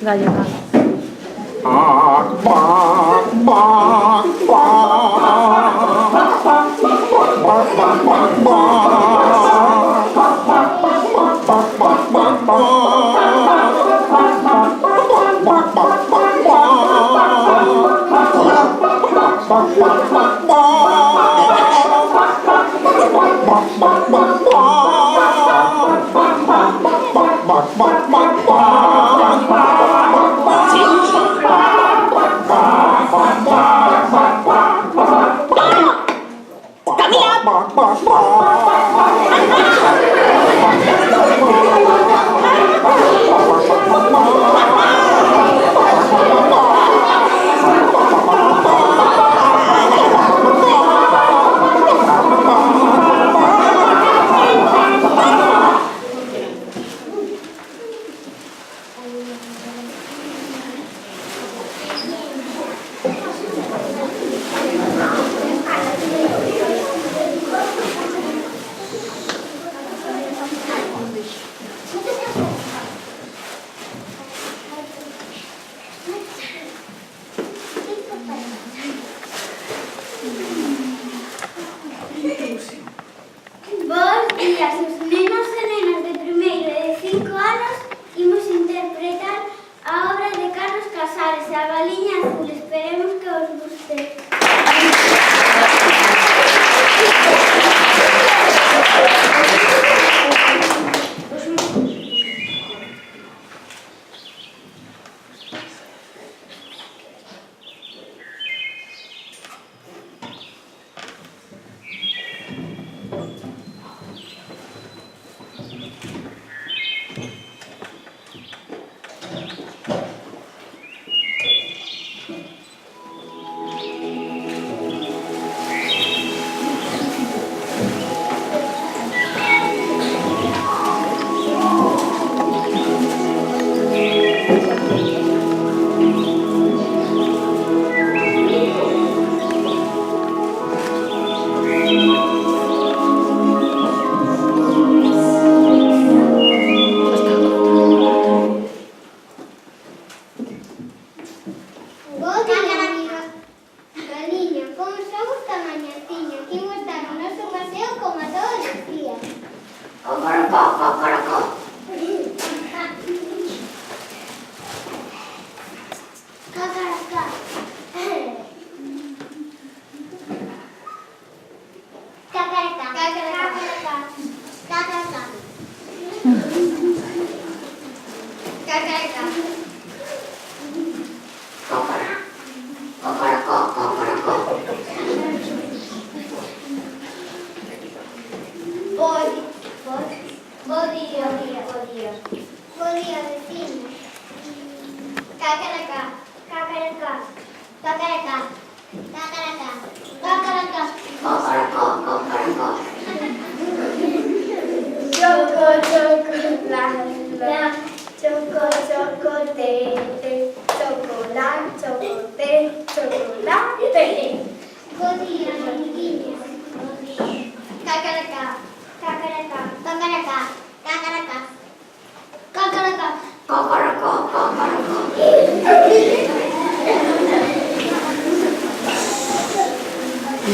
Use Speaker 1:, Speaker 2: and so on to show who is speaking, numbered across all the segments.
Speaker 1: gallega.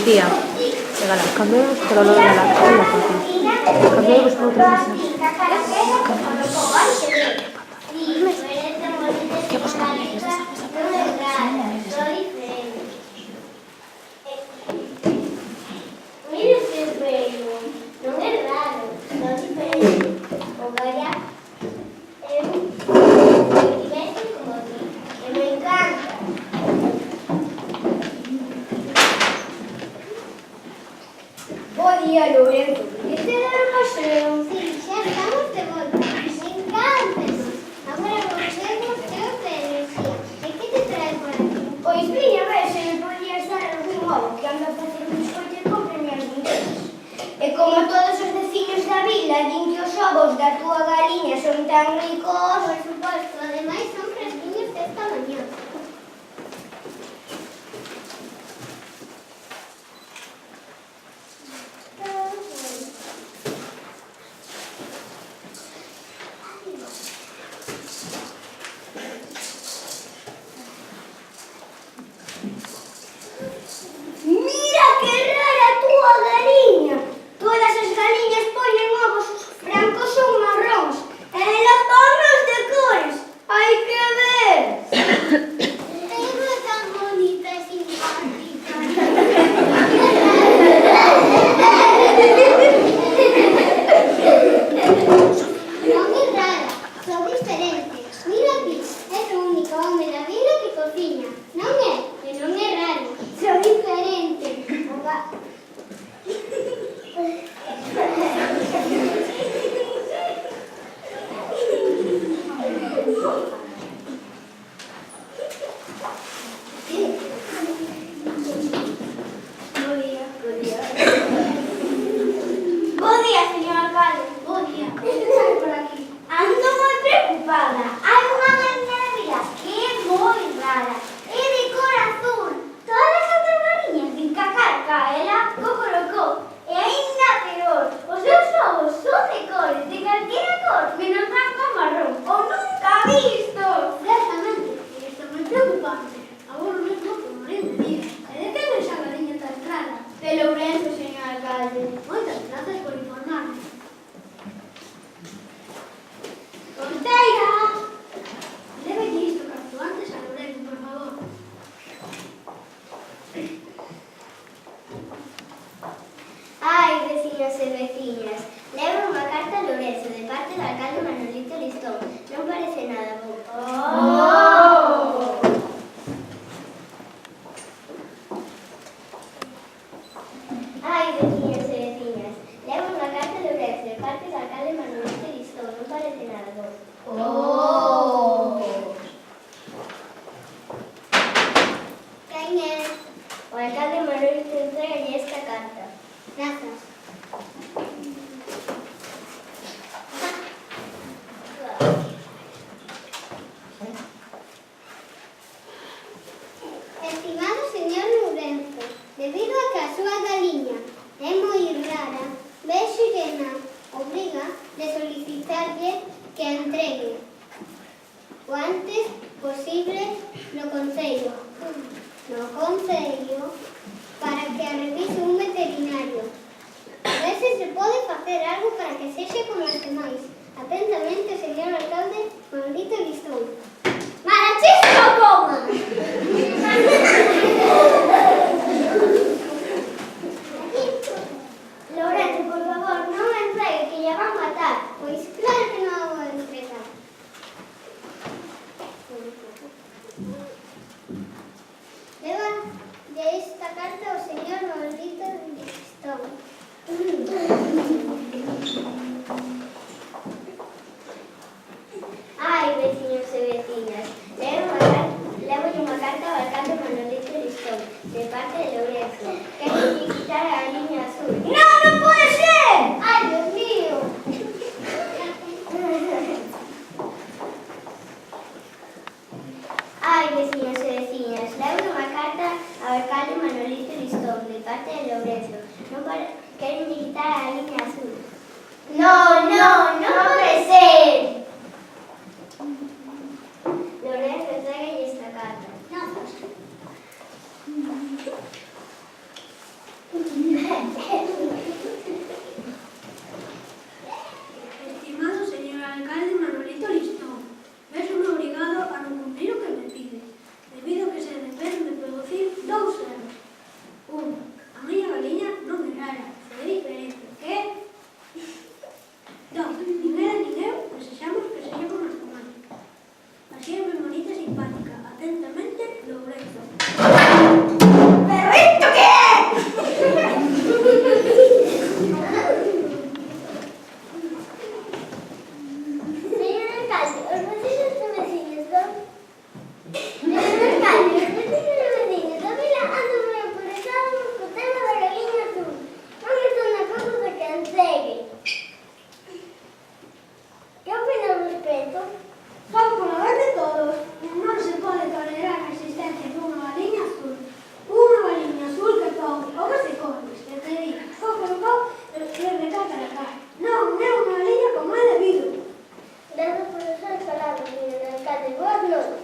Speaker 1: Tía, regala, cambiamos por lo de la cola, cambiamos por otra cosa. ¿Qué vos cambiáis de esa mesa?
Speaker 2: Mira este espelho, non é raro, non diferente. O Gaia é diverso como ti, e me encanta. Bo día, Lorenzo. Este era o paseo. Sí, xa estamos de volta. Me encanta. Agora volvemos teu de enerxía. E que te traes por aquí? Pois viña a ver se me podías dar algún ovo que anda a facer un biscoito con premias lindas. E como todos os veciños da vila din que os ovos da túa galiña son tan ricos... Por suposto, ademais son fresquiños desta mañá. de Lourenço, señor alcalde.
Speaker 3: Moitas grazas por informarme.
Speaker 2: Conteira!
Speaker 3: Leve isto canto antes a Lourenço, por favor.
Speaker 2: Ai, vecinos e veciñas, levo unha carta a Lourenço de parte do alcalde Manolito Listón. Non parece nada bo. Ai, vecinos e veciñas, levo unha carta a Lourenço de parte do alcalde Manolito Listón. Non parece nada bo. Quen é? O alcalde Manolito entregalle esta carta. Grazas. Estimado señor Lourenço, debido a que a súa galiña é moi rara, véxolle na obriga de solicitarlle que a entregue o antes posible no Concello. Para que a revise un veterinario. A ver se se pode facer algo para que sexa como os demais. Atentamente, señor alcalde Manolito Listón. ¡Marachismo, coma! Lourenço, por favor, non me entregue, que lla van matar. Pois claro que non a vou entregar. Leva de esta carta ao señor Manolito Listón. Ai, veciños e veciñas, levo unha carta ao alcalde Manolito Listón, de parte de Lourenço, que lle quitar a liña azul. Non, non pode ser! Ai, Dios mío! Ai, veciños e veciñas, levo unha carta ao alcalde Manolito Listón, de parte de Lourenço. Queren quitar a liña azul. Non pode ser! Lourenço, tráigalle esta carta.
Speaker 3: Estimado señor alcalde Manolito Listón, véxome obrigado a non cumprir o que me pide, debido a que se depende de producir dous erros. Un, a miña galiña non é rara, é diferente. Que? Dos, nin ela nin eu desexamos que sexa como as demais. Así é moi bonita e simpática. Atentamente, Lourenço.
Speaker 2: Pero isto que é? Señor alcalde, os vecinos e veciños do... Señor alcalde, os vecinos e veciños da vila andan moi apresados co tema da galiña azul. Non están de acordo de que a entregue. Que opina ao respecto?
Speaker 3: Só polo ben de todos, non se pode tolerar a existencia dunha galiña azul. Unha galiña azul que pon ovos de cores, que te diga, que recata a cara. Non é unha galiña como é debido.
Speaker 2: Gracias por as súas palabras, señor alcalde. Boas noites.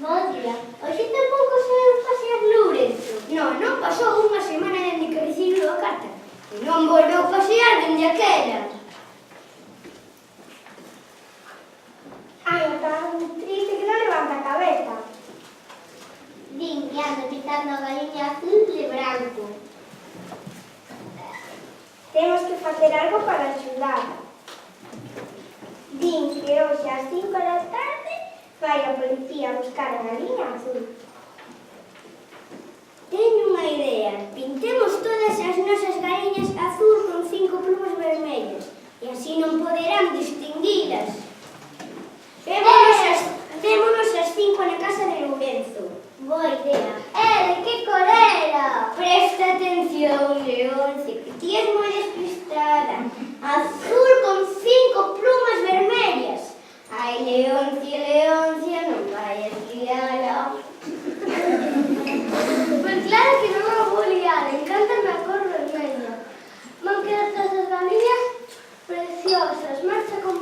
Speaker 2: Bo día. Hoxe tampouco saeu pasear Lourenço. Non pasou unha semana dende que recibiu a carta. E non volveu pasear dende aquela. Ai, tan triste que non levanta a cabeza. Din que anda pintando a galiña azul de branco. Temos que facer algo para axudar. Din que hoxe ás 5 da tarde vai a policía a buscar a galiña azul. Teño unha idea. Pintemos todas as nosas galiñas azul con 5 plumas vermellas e así non poderán distinguilas. Vémonos as 5 na casa de Lourenço. Boa idea. De que cor era? Presta atención, Leoncio, que ti és moi despistada. Azul con 5 plumas vermellas. Ai, Leoncio, non vayas liala. Pois claro que non a vou liar, encántame a cor vermella. Van quedar todas as galiñas preciosas, marcha con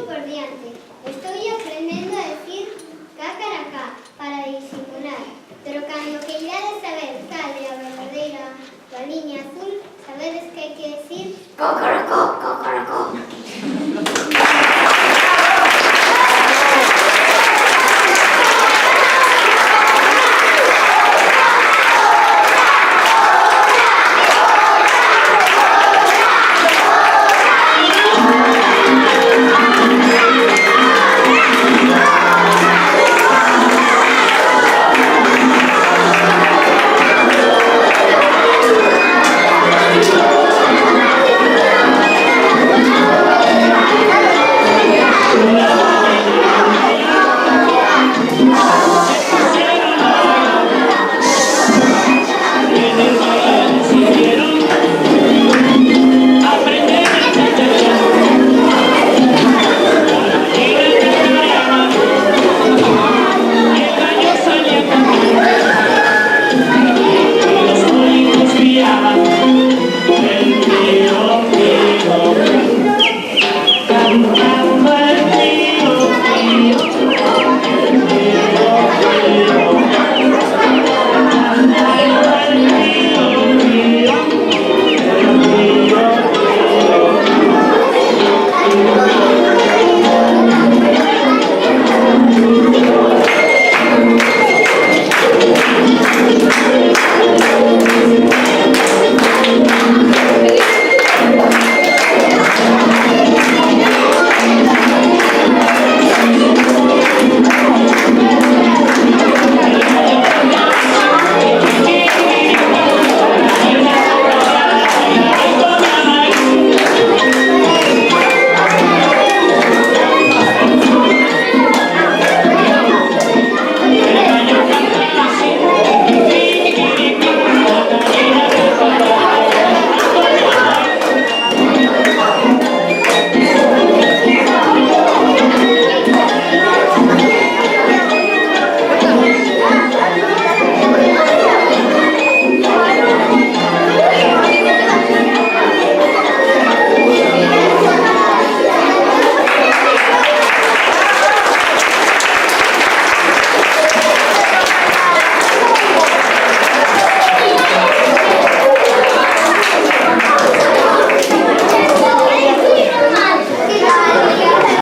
Speaker 2: por diante. Estoy aprendendo a decir cacaracá para disimular. Pero cando que irades saber cal é a verdadeira liña azul, sabedes que hai que decir cacaracá.